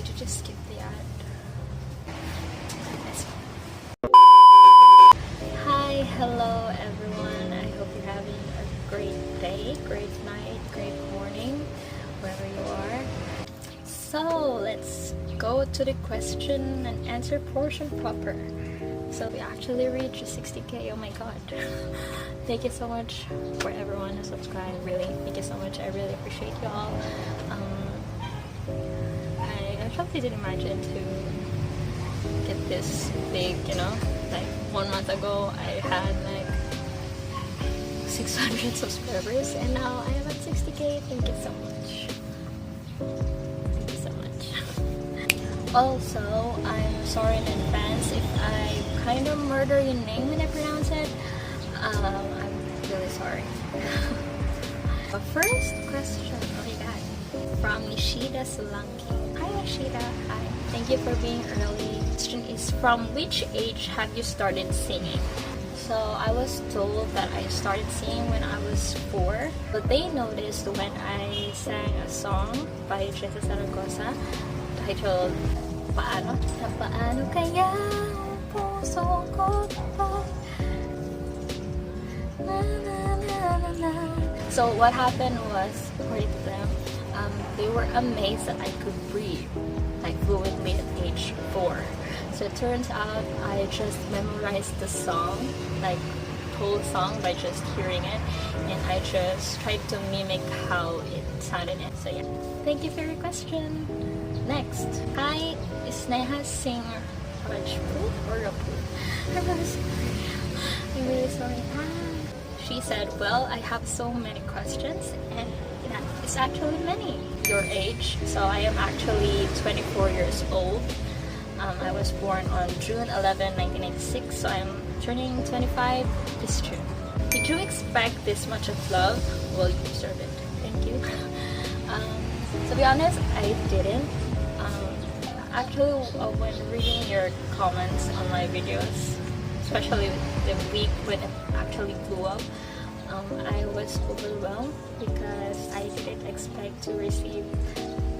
need to just skip the ad. Hi, hello everyone. I hope you're having a great day, great night, great morning, wherever you are. So let's go to the question and answer portion proper. So we actually reached 60k. Oh my god. Thank you so much for everyone who subscribed. Really, thank you so much. I really appreciate you all. I actually didn't imagine to get this big, you know. Like 1 month ago I had like 600 subscribers and now I am at 60k. Thank you so much. Thank you so much. Also, I'm sorry in advance if I kind of murder your name when I pronounce it. I'm really sorry. The first question, oh my god, from Nishida Solanki. Hi Nishida, hi. Thank you for being early. Question is, from which age have you started singing? So I was told that I started singing when I was 4, but they noticed when I sang a song by Jessa Zaragoza titled Paano? Paano kaya ang puso ko to? Na, na, na, na, na. So what happened was, according to them, they were amazed that I could breathe like fluently at age 4. So it turns out I just memorized the song, like whole song, by just hearing it, and I just tried to mimic how it sounded. So yeah, thank you for your question. Next, hi Sneha Singh Rajput or Raput. I'm really sorry. I'm really sorry. She said, well, I have so many questions, and that is actually many. Your age. So I am actually 24 years old. I was born on June 11, 1996, so I'm turning 25 this June. Did you expect this much of love? Well, you deserve it. Thank you. To be honest, I didn't. Actually, when reading your comments on my videos, especially the week when it actually blew up, I was overwhelmed because I didn't expect to receive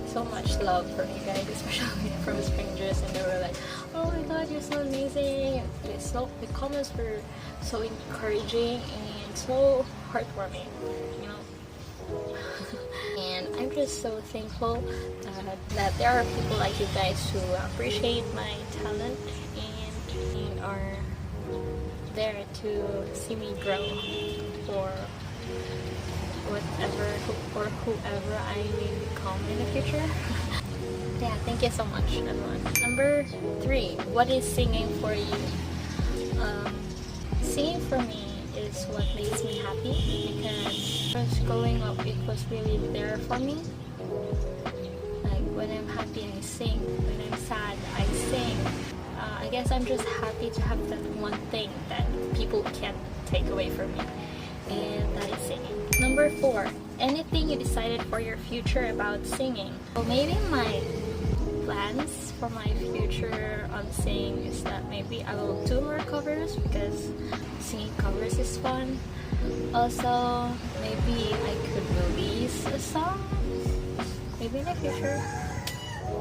so much love from you guys, especially from strangers, and they were like, oh my god, you're so amazing. The comments were so encouraging and so heartwarming, you know. And I'm just so thankful that there are people like you guys who appreciate my talent and are there to see me grow for whatever or whoever I may become in the future. Yeah, thank you so much everyone. Number 3, what is singing for you? Singing for me is what makes me happy, because first growing up it was really there for me. Like when I'm happy I sing, when I'm sad I sing. I guess I'm just happy to have that one thing that people can't take away from me, and that is singing. Number 4, anything you decided for your future about singing? Well, maybe my plans for my future on singing is that maybe I will do more covers, because singing covers is fun. Also, maybe I could release a song, maybe in the future,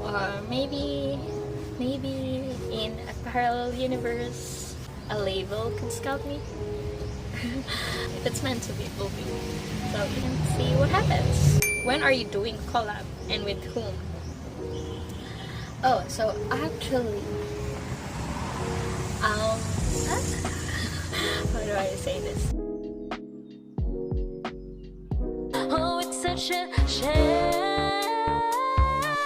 or maybe in a parallel universe a label could scout me. If it's meant to be, it will be. So we can see what happens. When are you doing collab and with whom? Oh, so actually, how do I say this? Oh, it's such a shame.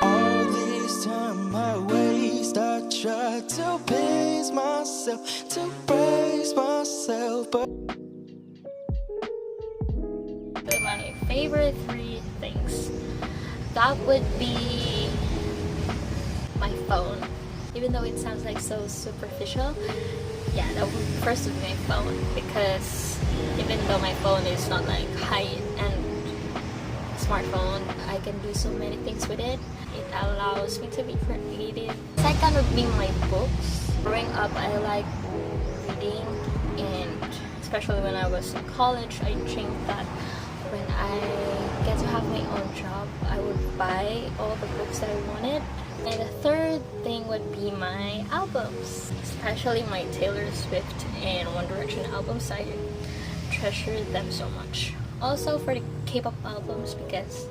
All this time I waste, I try to pace myself, to brace myself, but my favorite 3 things, that would be my phone. Even though it sounds like so superficial, yeah, that would first be my phone, because even though my phone is not like high-end smartphone, I can do so many things with it. It allows me to be creative. Second would be my books. Growing up, I like reading, and especially when I was in college, I think that when I get to have my own job, I would buy all the books that I wanted. And the third thing would be my albums, especially my Taylor Swift and One Direction albums. I treasure them so much. Also for the K-pop albums, because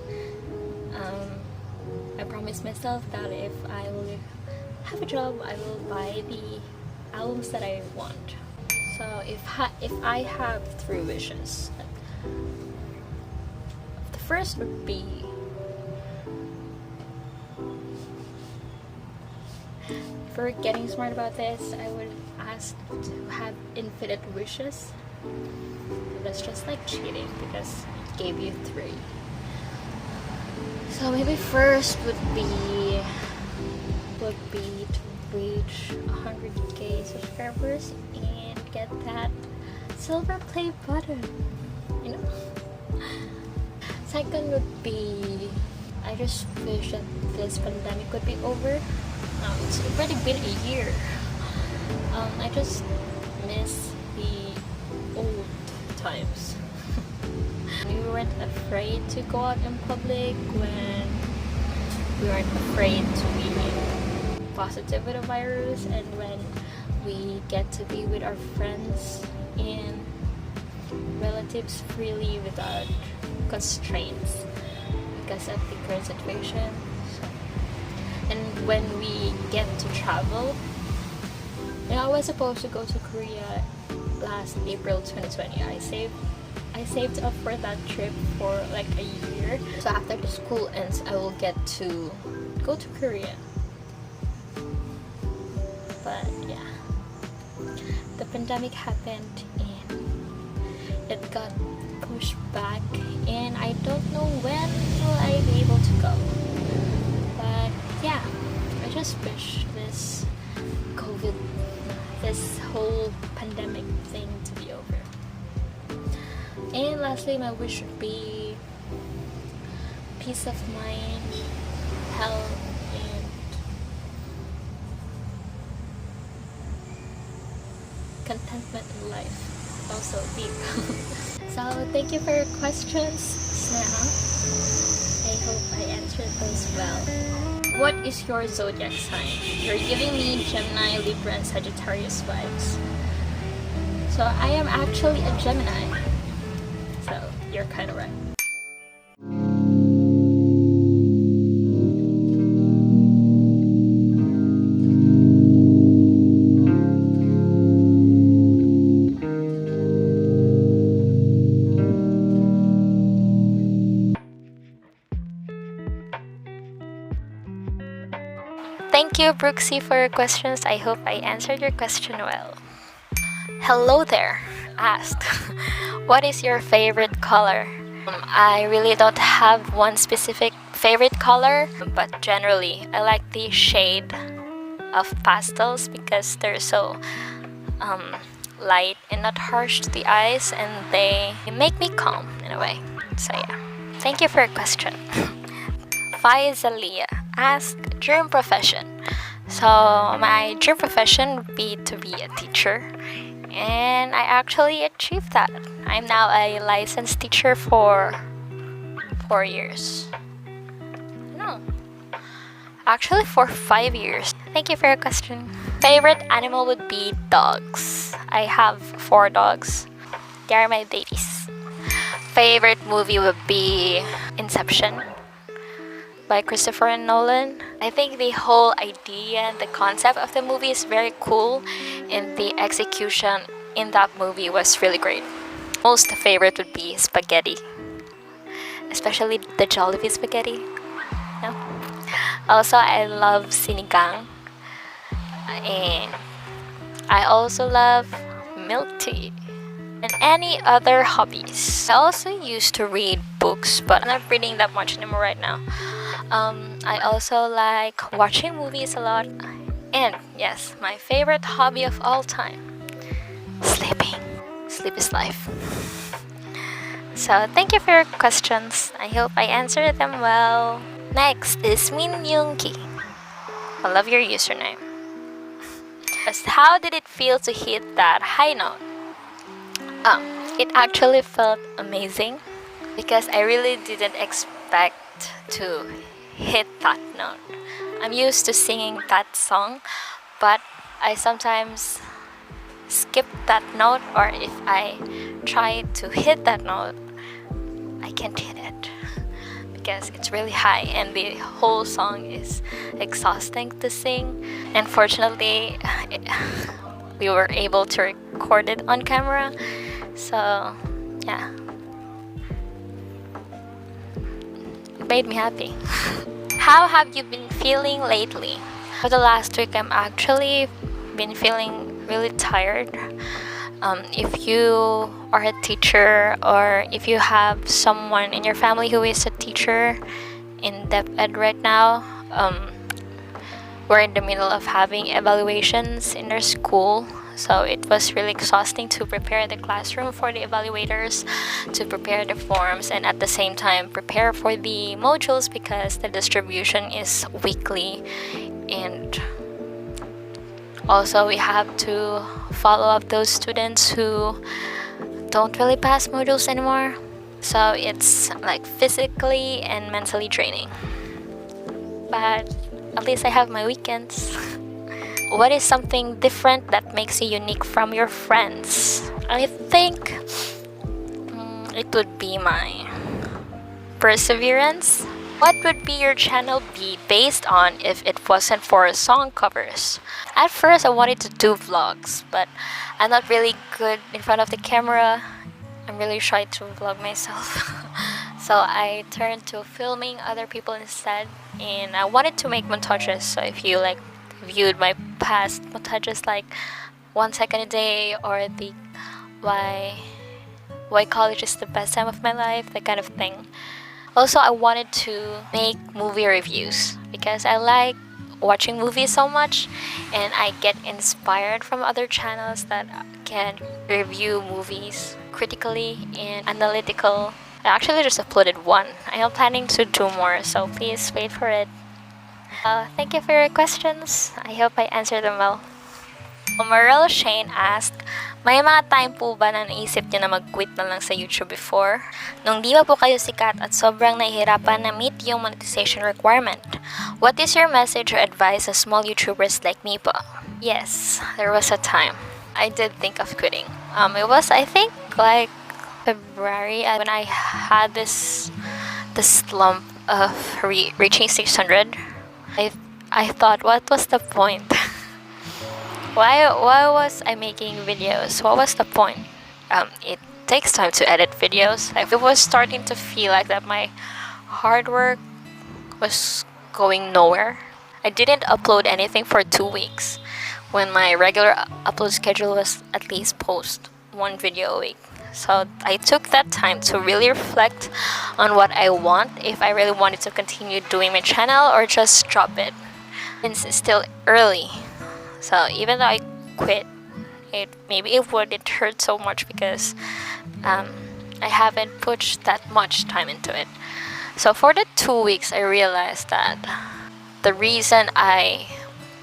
I promised myself that if I will have a job, I will buy the albums that I want. So if I have 3 wishes, the first would be, if we're getting smart about this, I would ask to have infinite wishes. That's just like cheating because it gave you 3. So maybe first would be to reach 100k subscribers and get that silver play button, you know. Second would be, I just wish that this pandemic would be over. It's already been a year. I just miss the old times. We weren't afraid to go out in public, when we weren't afraid to be positive with the virus, and when we get to be with our friends and relatives freely without constraints because of the current situation. And when we get to travel, I was supposed to go to Korea last April 2020. I saved up for that trip for like a year. So after the school ends, I will get to go to Korea. But yeah, the pandemic happened and it got pushed back, and I don't know when will I be able to go. But yeah, I just wish this whole pandemic thing to be over. And lastly, my wish would be peace of mind, health, and contentment in life. Also deep. So thank you for your questions, Sneha. I hope I answered those well. What is your zodiac sign? You're giving me Gemini, Libra, and Sagittarius vibes. So I am actually a Gemini. So you're kind of right. Thank you, Brooksy, for your questions. I hope I answered your question well. Hello there. Asked, what is your favorite color? I really don't have one specific favorite color, but generally I like the shade of pastels because they're so light and not harsh to the eyes, and they make me calm in a way. So yeah, thank you for your question. Faizalia asked, dream profession. So my dream profession would be to be a teacher, and I actually achieved that. I'm now a licensed teacher for 4 years. No, actually for 5 years. Thank you for your question. Favorite animal would be dogs. I have 4 dogs. They are my babies. Favorite movie would be Inception by Christopher Nolan. I think the whole idea and the concept of the movie is very cool, and the execution in that movie was really great. Most favorite would be spaghetti, especially the Jollibee spaghetti. No? Also, I love sinigang, and I also love milk tea. And any other hobbies. I also used to read books, but I'm not reading that much anymore right now. I also like watching movies a lot. And yes, my favorite hobby of all time, sleeping. Sleep is life. So thank you for your questions. I hope I answered them well. Next is Min Young Ki. I love your username. How did it feel to hit that high note? It actually felt amazing. because I really didn't expect to hit that note. I'm used to singing that song, but I sometimes skip that note, or if I try to hit that note, I can't hit it because it's really high and the whole song is exhausting to sing. And fortunately, we were able to record it on camera, so yeah, it made me happy. How have you been feeling lately? For the last week, I'm actually been feeling really tired. If you are a teacher, or if you have someone in your family who is a teacher in depth ed right now, we're in the middle of having evaluations in their school. So it was really exhausting to prepare the classroom for the evaluators, to prepare the forms, and at the same time prepare for the modules because the distribution is weekly. And also we have to follow up those students who don't really pass modules anymore. So it's like physically and mentally draining. But at least I have my weekends. What is something different that makes you unique from your friends? I think it would be my perseverance. What would be your channel be based on if it wasn't for song covers? At first I wanted to do vlogs, but I'm not really good in front of the camera. I'm really shy to vlog myself. So I turned to filming other people instead, and I wanted to make montages. So if you like viewed my past montages like 1 second a day, or the why college is the best time of my life, that kind of thing. Also, I wanted to make movie reviews because I like watching movies so much, and I get inspired from other channels that can review movies critically and analytical. I actually just uploaded one. I am planning to do more, so please wait for it. Thank you for your questions. I hope I answered them well. Merle Shane asked, may mga time po ba na naisip niyo na mag-quit na lang sa YouTube before? Nung di pa po kayo sikat at sobrang nahihirapan na meet yung monetization requirement, what is your message or advice to small YouTubers like me po? Yes, there was a time. I did think of quitting. It was, I think, like February when I had this slump of reaching 600. I thought, what was the point? Why was I making videos? What was the point? It takes time to edit videos. Like, it was starting to feel like that my hard work was going nowhere. I didn't upload anything for 2 weeks when my regular upload schedule was at least post 1 video a week. So I took that time to really reflect on what I want, if I really wanted to continue doing my channel or just drop it. It's still early, so even though I quit, it hurt so much because I haven't pushed that much time into it. So for the 2 weeks, I realized that the reason I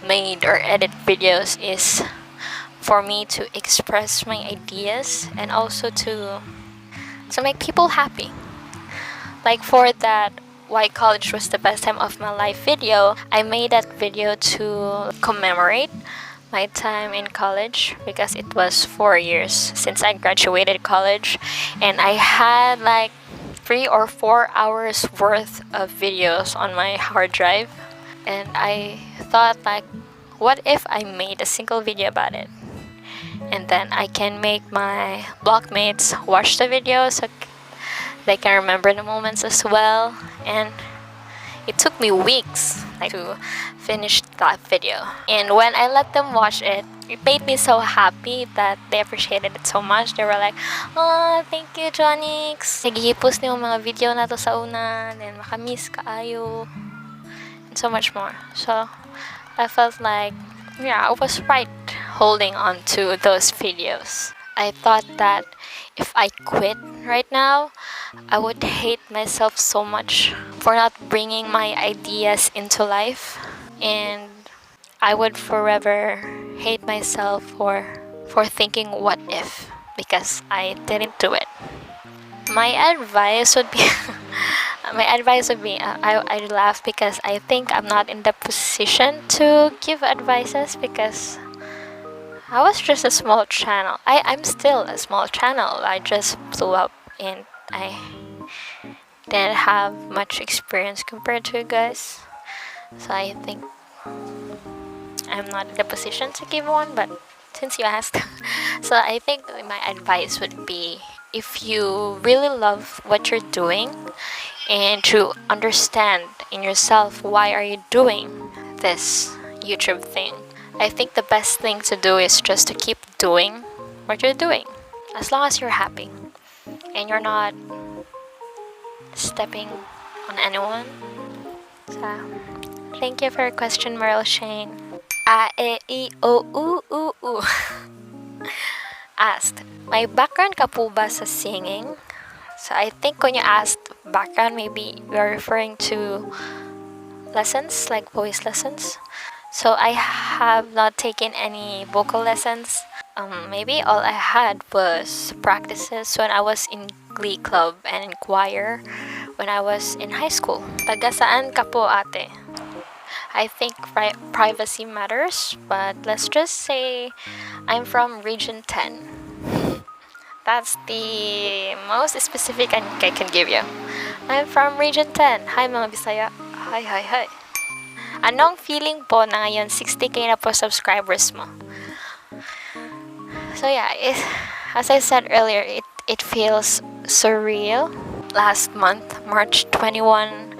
made or edit videos is for me to express my ideas and also to make people happy. Like for that why college was the best time of my life video, I made that video to commemorate my time in college because it was 4 years since I graduated college, and I had like 3 or 4 hours worth of videos on my hard drive, and I thought, like, what if I made a single video about it, and then I can make my blockmates watch the video so they can remember the moments as well. And it took me weeks to finish that video, and when I let them watch it, it made me so happy that they appreciated it so much. They were like, oh, thank you, Jonix, nag-i-post niyo mga video na to sa una, then makamiss kaayo, and so much more. So I felt like, yeah, I was right holding on to those videos. I thought that if I quit right now, I would hate myself so much for not bringing my ideas into life, and I would forever hate myself for thinking what if, because I didn't do it. My advice would be I laugh because I think I'm not in the position to give advices because I was just a small channel. I'm still a small channel. I just blew up and I didn't have much experience compared to you guys. So I think I'm not in the position to give one, but since you asked, so I think my advice would be if you really love what you're doing and to understand in yourself why are you doing this YouTube thing, I think the best thing to do is just to keep doing what you're doing as long as you're happy and you're not stepping on anyone. So thank you for your question, Meryl Shane. A, E, I, O, U. Asked, may background ka po ba sa singing? So I think when you asked background, maybe you're referring to lessons, like voice lessons. So I have not taken any vocal lessons. Maybe all I had was practices when I was in glee club and in choir when I was in high school. Taga saan ka po, ate? I think privacy matters, but let's just say I'm from Region 10. That's the most specific I can give you. I'm from Region 10. Hi mga Bisaya. Hi. Anong feeling po na ngayon 60k na po subscribers mo? So yeah, as I said earlier, it feels surreal. Last month, March 21,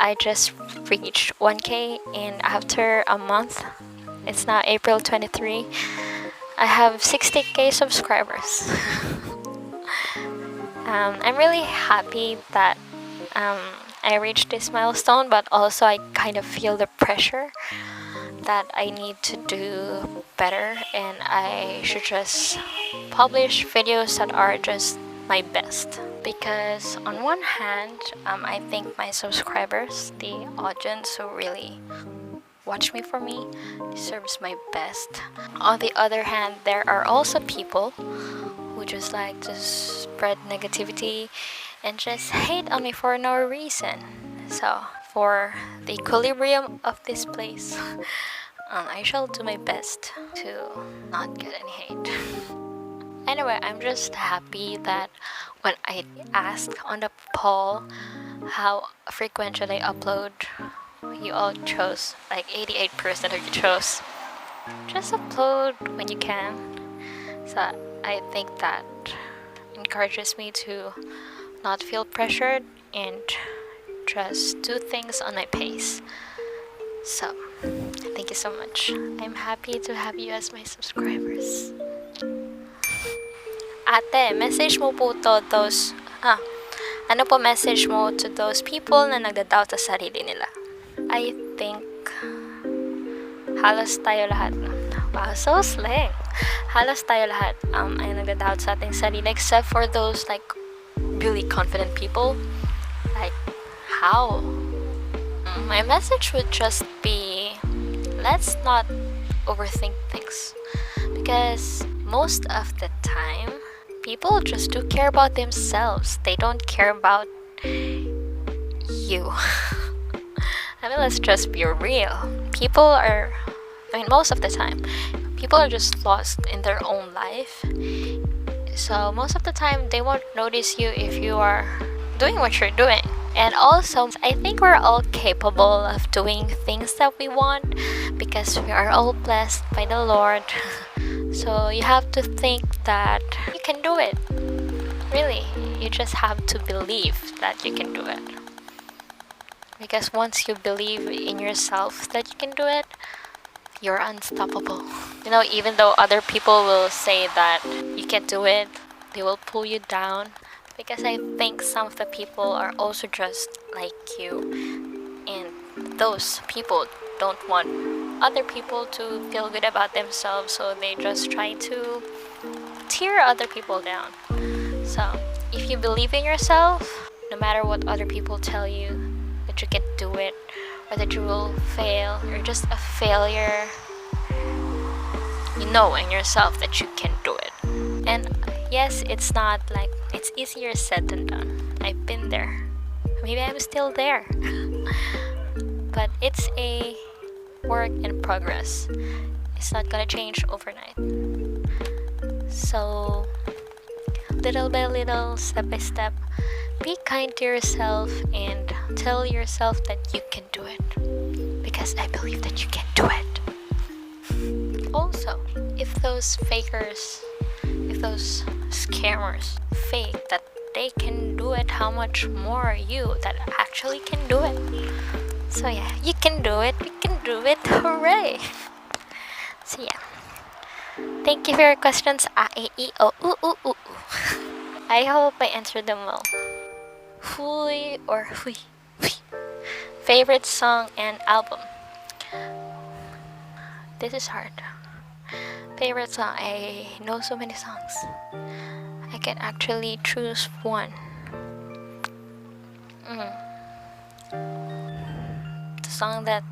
I just reached 1k, and after a month, it's now April 23, I have 60k subscribers. I'm really happy that I reached this milestone, but also I kind of feel the pressure that I need to do better and I should just publish videos that are just my best. Because on one hand, I think my subscribers, the audience who really watch me for me, deserves my best. On the other hand, there are also people who just like to spread negativity and just hate on me for no reason. So for the equilibrium of this place, I shall do my best to not get any hate. Anyway, I'm just happy that when I asked on the poll how frequent should I upload, you all chose, like 88% of you chose, just upload when you can. So I think that encourages me to not feel pressured and just do things on my pace. So thank you so much. I'm happy to have you as my subscribers. Ate, message mo po to those ano po message mo to those people na nagda-doubt sa sarili nila? I think halos tayo lahat. Wow, so slang. Halos tayo lahat ay nagda-doubt sa ating sarili, except for those like really confident people. Like, how? My message would just be, let's not overthink things. Because most of the time, people just do care about themselves. They don't care about you. I mean, let's just be real. Most of the time, people are just lost in their own life. So most of the time, they won't notice you if you are doing what you're doing. And also, I think we're all capable of doing things that we want because we are all blessed by the Lord. So you have to think that you can do it. Really, you just have to believe that you can do it. Because once you believe in yourself that you can do it, you're unstoppable. You know, even though other people will say that you can't do it, they will pull you down. Because I think some of the people are also just like you. And those people don't want other people to feel good about themselves, so they just try to tear other people down. So if you believe in yourself, no matter what other people tell you, that you can do it or that you will fail, you're just a failure, you know in yourself that you can do it. And yes, it's not it's easier said than done. I've been there. Maybe I'm still there. But it's a work in progress. It's not gonna change overnight. So, little by little, step by step, be kind to yourself and tell yourself that you can do it. Because I believe that you can do it. Also, if those fakers, if those scammers fake that they can do it, how much more are you that actually can do it? So yeah, you can do it, we can do it, hooray! So yeah, thank you for your questions, a, e, I, o, u, u, u, u. I hope I answered them well. Hui or hui, hui. Favorite song and album? This is hard. Favorite song? I know so many songs. I can actually choose one. The song that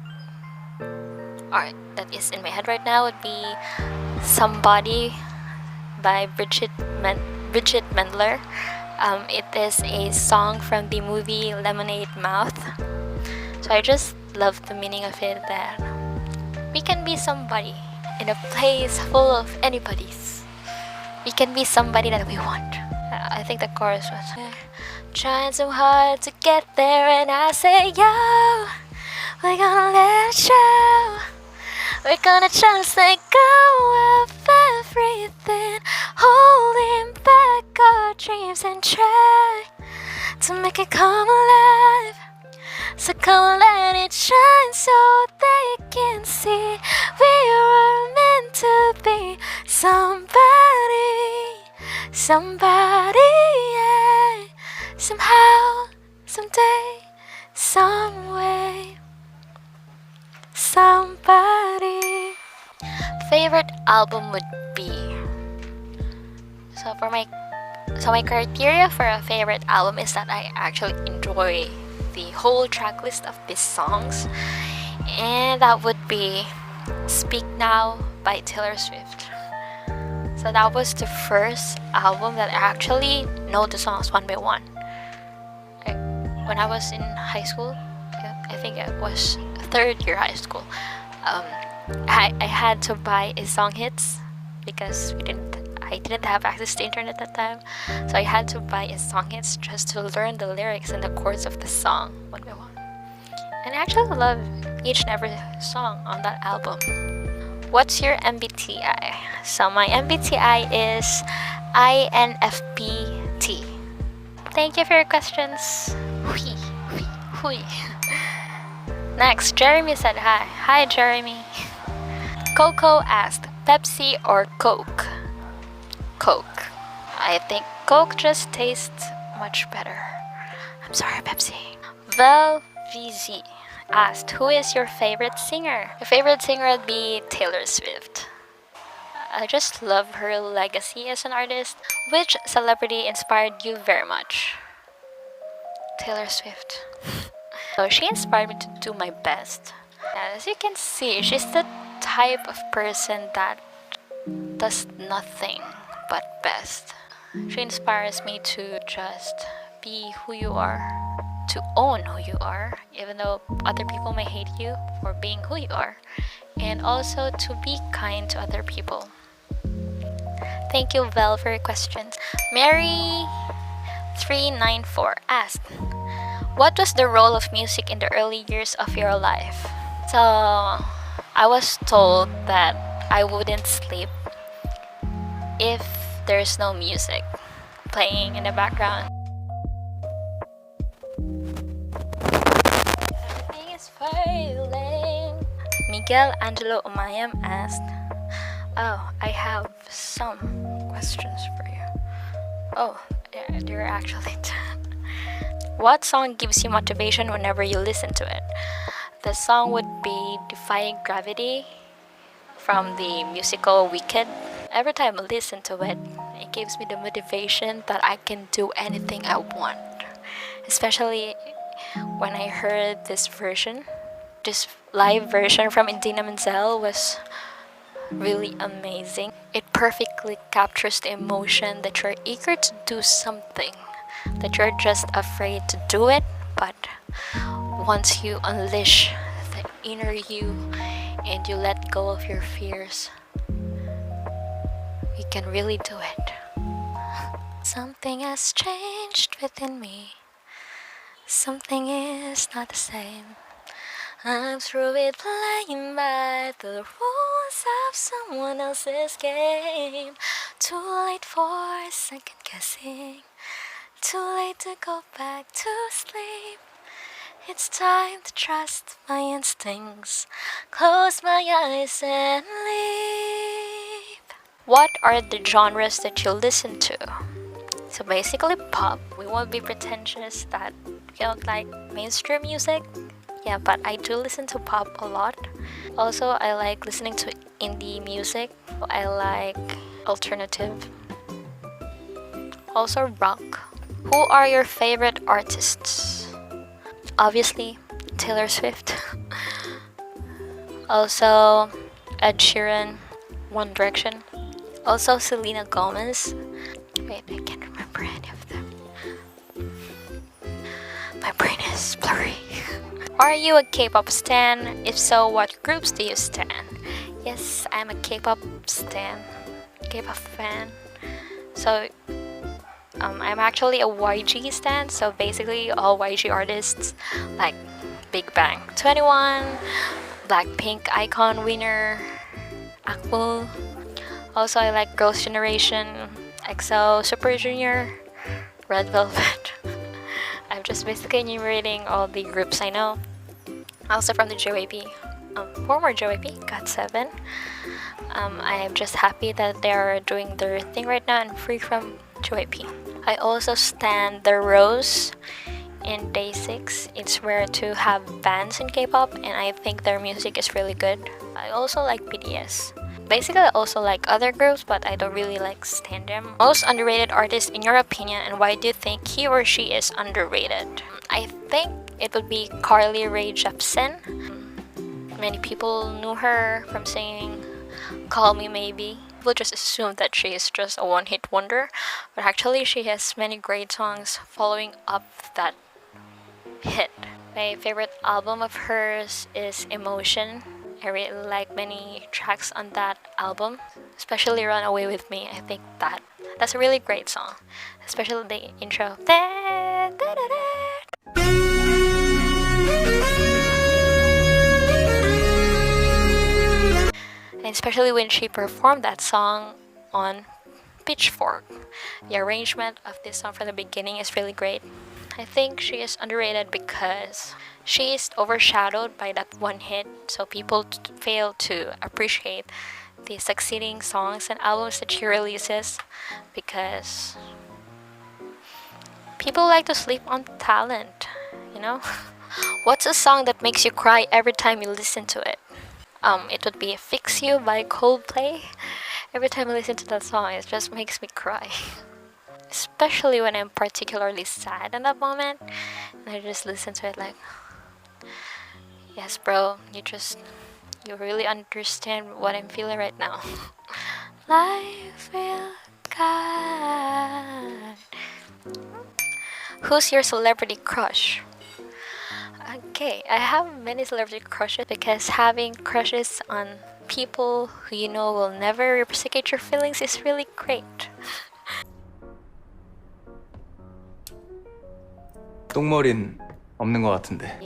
is in my head right now would be Somebody by Bridget Mendler. It is a song from the movie Lemonade Mouth. So I just love the meaning of it, that we can be somebody in a place full of anybody's. We can be somebody that we want. I think the chorus was trying so hard to get there, and I say, yo, we're gonna let it show. We're gonna just let go of everything, holding back our dreams and try to make it come alive. So come let it shine so they can see we were meant to be somebody, yeah. Somehow, someday, someway, somebody. Favorite album would be, so my criteria for a favorite album is that I actually enjoy the whole track list of these songs, and that would be Speak Now by Taylor Swift. So that was the first album that I actually know the songs one by one. When I was in high school, I think it was third year high school, I had to buy a song hits because I didn't have access to internet at that time, so I had to buy a song hits just to learn the lyrics and the chords of the song one by one. And I actually love each and every song on that album. What's your MBTI? So my MBTI is INFPT. Thank you for your questions. Hui, hui, hui. Next, Jeremy said hi. Hi, Jeremy. Coco asked, Pepsi or Coke? Coke. I think Coke just tastes much better. I'm sorry, Pepsi. Vel VZ asked, who is your favorite singer? My favorite singer would be Taylor Swift. I just love her legacy as an artist. Which celebrity inspired you very much? Taylor Swift. So she inspired me to do my best. As you can see, she's the type of person that does nothing but best. She inspires me to just be who you are, to own who you are, even though other people may hate you for being who you are, and also to be kind to other people. Thank you, Vel, for your questions. Mary394 asked, what was the role of music in the early years of your life? So, I was told that I wouldn't sleep if there's no music playing in the background. Everything is failing. Miguel Angelo Umayam asked, oh, I have some questions for you. Oh, there are actually 10. What song gives you motivation whenever you listen to it? The song would be Defying Gravity from the musical Wicked. Every time I listen to it, it gives me the motivation that I can do anything I want. Especially when I heard this live version from Indina Menzel was really amazing. It perfectly captures the emotion that you're eager to do something, that you're just afraid to do it, but once you unleash the inner you and you let go of your fears, you can really do it. Something has changed within me. Something is not the same. I'm through with playing by the rules of someone else's game. Too late for second guessing. Too late to go back to sleep. It's time to trust my instincts. Close my eyes and leave. What are the genres that you listen to? So basically pop. We won't be pretentious that we don't like mainstream music. Yeah, but I do listen to pop a lot. Also, I like listening to indie music. I like alternative. Also rock. Who are your favorite artists? Obviously, Taylor Swift. Also, Ed Sheeran, One Direction. Also, Selena Gomez. Wait, I can't remember any of them. My brain is blurry. Are you a K-pop stan? If so, what groups do you stan? Yes, I'm a K-pop stan. K-pop fan. So, I'm actually a YG stan. So basically, all YG artists like Big Bang 21, Blackpink Icon Winner, Akmu. Also, I like Girls' Generation, EXO, Super Junior, Red Velvet. I'm just basically enumerating all the groups I know. Also from the JYP, former JYP, GOT7. I am just happy that they are doing their thing right now and free from JYP. I also stand The Rose in Day6. It's rare to have bands in K-pop, and I think their music is really good. I also like BTS. Basically, I also like other groups, but I don't really like stand them. Most underrated artist in your opinion, and why do you think he or she is underrated? I think it would be Carly Rae Jepsen. Many people knew her from singing Call Me Maybe. People just assume that she is just a one-hit wonder, but actually she has many great songs following up that hit. My favorite album of hers is Emotion. I really like many tracks on that album, especially Run Away With Me. I think that's a really great song, especially the intro. And especially when she performed that song on Pitchfork. The arrangement of this song from the beginning is really great. I think she is underrated because she is overshadowed by that one hit, so people fail to appreciate the succeeding songs and albums that she releases because people like to sleep on talent, you know? What's a song that makes you cry every time you listen to it? It would be Fix You by Coldplay. Every time I listen to that song, it just makes me cry. Especially when I'm particularly sad in that moment. And I just listen to it like, yes bro, you really understand what I'm feeling right now. Life will guide. Who's your celebrity crush? Okay, I have many celebrity crushes because having crushes on people who you know will never reciprocate your feelings is really great. 똥머리는 없는 것 같은데.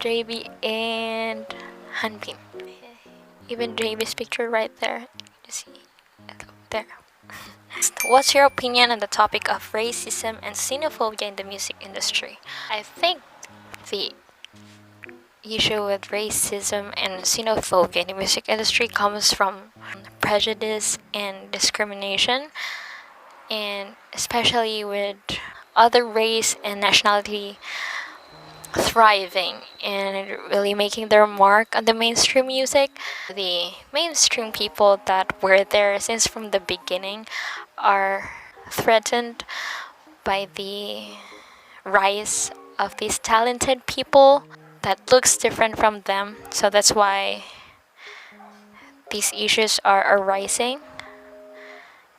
JB and Hanbin. Even JB's picture right there. You see, there. What's your opinion on the topic of racism and xenophobia in the music industry? I think the issue with racism and xenophobia in the music industry comes from prejudice and discrimination, and especially with other race and nationality thriving and really making their mark on the mainstream music. The mainstream people that were there since from the beginning are threatened by the rise of these talented people that looks different from them. So that's why these issues are arising.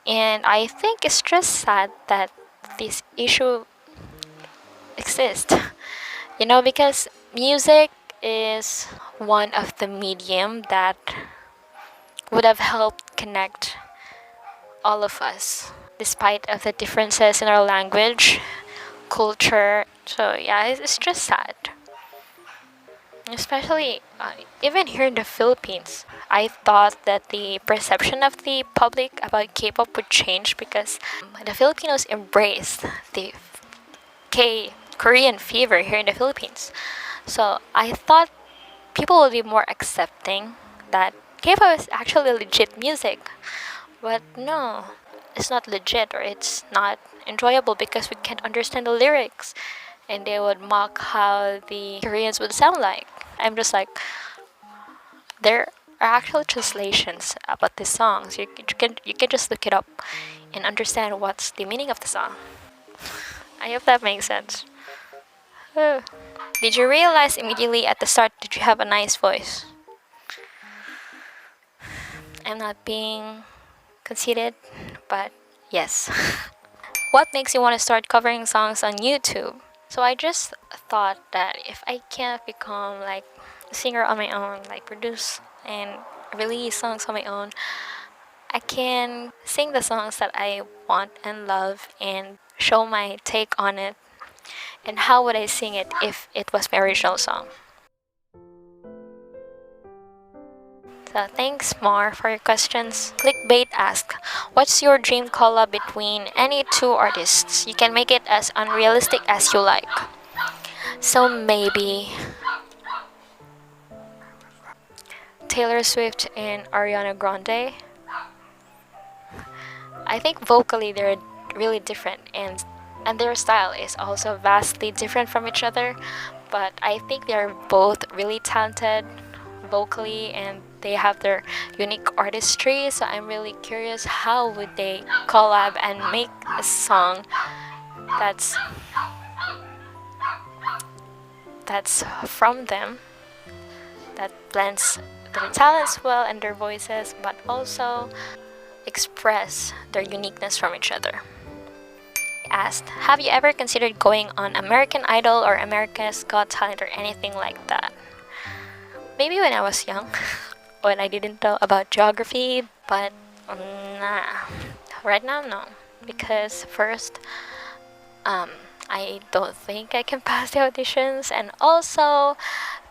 And I think it's just sad that this issue exists. Because music is one of the medium that would have helped connect all of us, despite of the differences in our language, culture. So yeah, it's just sad. Especially even here in the Philippines, I thought that the perception of the public about K-pop would change because the Filipinos embraced the Korean fever here in the Philippines. So I thought people would be more accepting that K-pop is actually legit music. But no, it's not legit, or it's not enjoyable because we can't understand the lyrics. And they would mock how the Koreans would sound like. I'm just like, there are actual translations about these songs. You can just look it up and understand what's the meaning of the song. I hope that makes sense. Did you realize immediately at the start that you have a nice voice? I'm not being conceited, but yes. What makes you want to start covering songs on YouTube? So I just thought that if I can't become like a singer on my own, like produce and release songs on my own, I can sing the songs that I want and love and show my take on it. And how would I sing it if it was my original song? So thanks, Mar, for your questions. Clickbait asked, what's your dream collab between any two artists? You can make it as unrealistic as you like. So maybe Taylor Swift and Ariana Grande. I think vocally they're really different, and their style is also vastly different from each other, but I think they're both really talented vocally and they have their unique artistry. So I'm really curious, how would they collab and make a song that's from them, that blends their talents well and their voices, but also express their uniqueness from each other. Asked, have you ever considered going on American Idol or America's Got Talent or anything like that? Maybe when I was young, when I didn't know about geography, but nah. Right now, no. Because first, I don't think I can pass the auditions, and also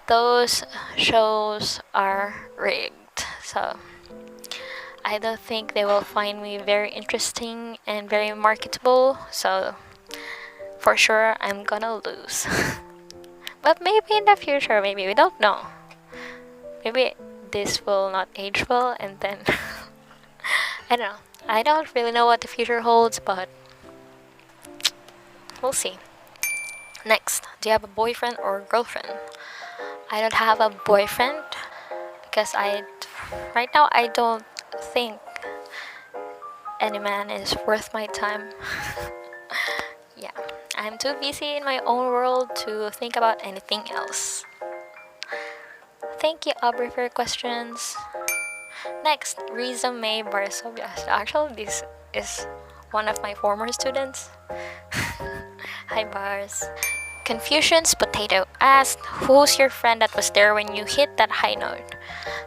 those shows are rigged. So I don't think they will find me very interesting and very marketable. So for sure, I'm gonna lose. But maybe in the future, maybe, we don't know. Maybe this will not age well, and then I don't know. I don't really know what the future holds, but we'll see. Next, do you have a boyfriend or girlfriend? I don't have a boyfriend because right now I don't think any man is worth my time. Yeah, I'm too busy in my own world to think about anything else. Thank you, Aubrey, for your questions. Next, Riza May Barsovia. So actually, this is one of my former students. Hi, Bars. Confusions Potato asked, who's your friend that was there when you hit that high note?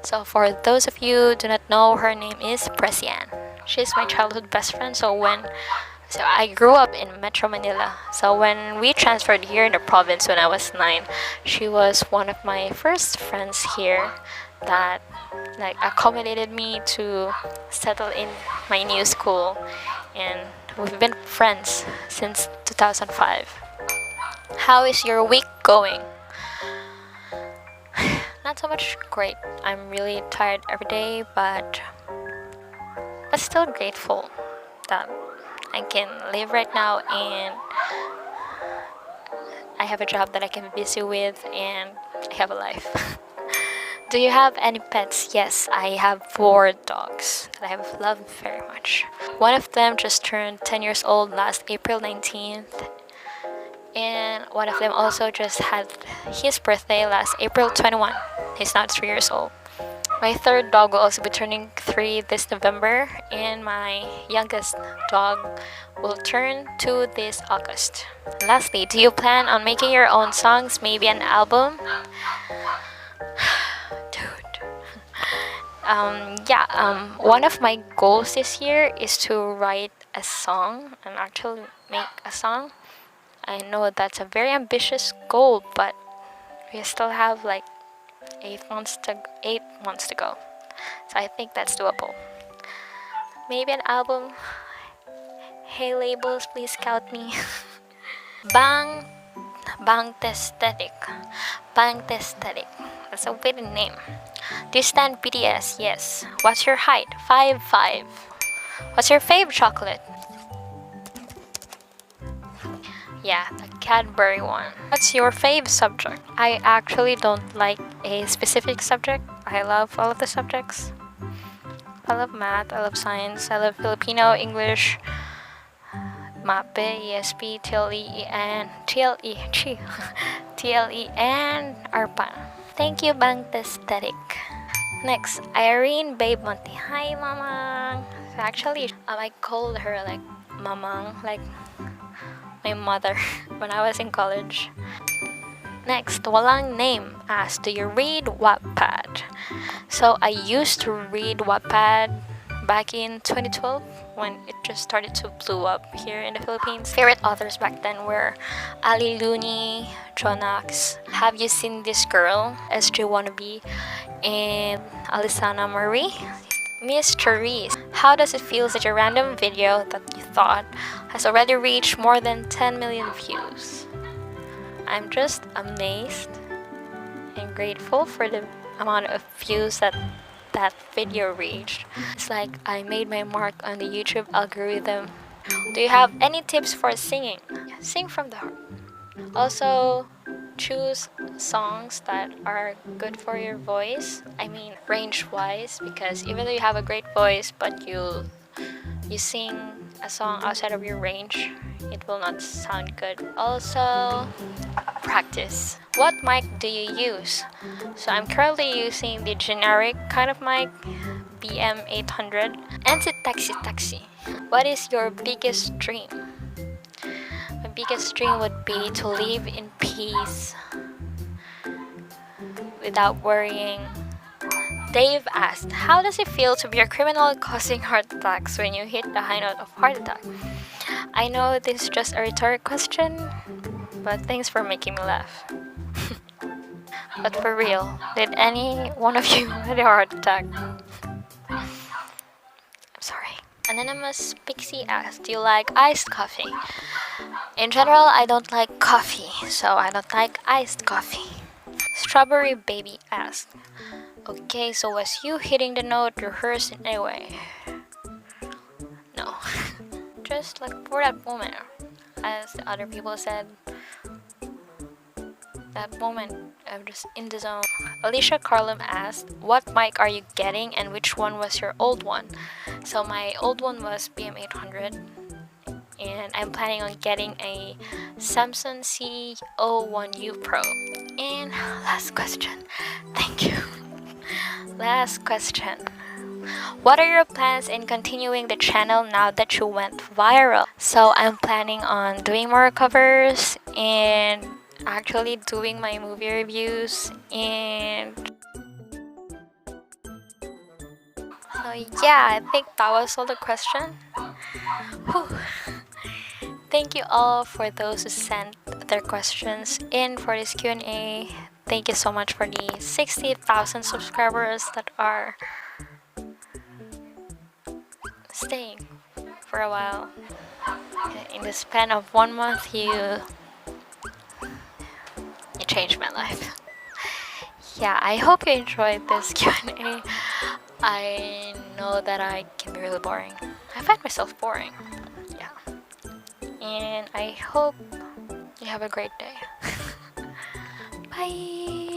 So for those of you who do not know, her name is Presian. She's my childhood best friend. So I grew up in Metro Manila. So when we transferred here in the province when I was 9, she was one of my first friends here that like accommodated me to settle in my new school, and we've been friends since 2005. How is your week going? Not so much great. I'm really tired every day, but still grateful that I can live right now and I have a job that I can be busy with and I have a life. Do you have any pets? Yes, I have 4 dogs that I have loved very much. One of them just turned 10 years old last April 19th. And one of them also just had his birthday last April 21. He's now 3 years old. My third dog will also be turning 3 this November, and my youngest dog will turn 2 this August. Lastly, do you plan on making your own songs, maybe an album? Dude. One of my goals this year is to write a song and actually make a song. I know that's a very ambitious goal, but we still have like 8 months to go. So I think that's doable. Maybe an album. Hey labels, please scout me. Bang Testhetic. That's a weird name. Do you stand BTS? Yes. What's your height? 5'5". What's your fave chocolate? Yeah, the Cadbury one. What's your fave subject? I actually don't like a specific subject. I love all of the subjects. I love math, I love science, I love Filipino, English, MAPE, ESP, TLE, and ARPA. Thank you, Bang Aesthetic. Next, Irene Babe Monte. Hi, Mamang. So actually, I called her like Mamang, like my mother when I was in college. Next, Walang Name asks, do you read Wattpad? So I used to read Wattpad back in 2012 when it just started to blow up here in the Philippines. Favorite authors back then were Ali Looney, Jonax, Have You Seen This Girl, SJ Wannabe, and Alisana Marie. Miss Therese, how does it feel that your random video that you thought has already reached more than 10 million views? I'm just amazed and grateful for the amount of views that video reached. It's like I made my mark on the YouTube algorithm. Do you have any tips for singing? Sing from the heart. Also, choose songs that are good for your voice. I mean, range-wise, because even though you have a great voice, but you sing a song outside of your range, it will not sound good. Also, practice. What mic do you use? So I'm currently using the generic kind of mic, BM800. And taxi. What is your biggest dream? My biggest dream would be to live in peace without worrying. Dave asked, how does it feel to be a criminal causing heart attacks when you hit the high note of heart attack? I know this is just a rhetoric question, but thanks for making me laugh. But for real, did any one of you have a heart attack? I'm sorry. Anonymous Pixie asked, do you like iced coffee? In general, I don't like coffee, so I don't like iced coffee. Strawberry Baby asked, okay, so was you hitting the note rehearsed in any way? No. Just like for that moment, as the other people said, that moment I'm just in the zone. Alicia Carlum asked, what mic are you getting and which one was your old one? So my old one was BM800 and I'm planning on getting a Samsung C01U Pro. And last question. Thank you. Last question. What are your plans in continuing the channel now that you went viral? So I'm planning on doing more covers and actually doing my movie reviews, and so yeah, I think that was all the question. Whew. Thank you all for those who sent their questions in for this Q&A. Thank you so much for the 60,000 subscribers that are staying for a while. In the span of 1 month, you changed my life. Yeah, I hope you enjoyed this Q&A. I know that I can be really boring. I find myself boring. Yeah. And I hope you have a great day. Bye!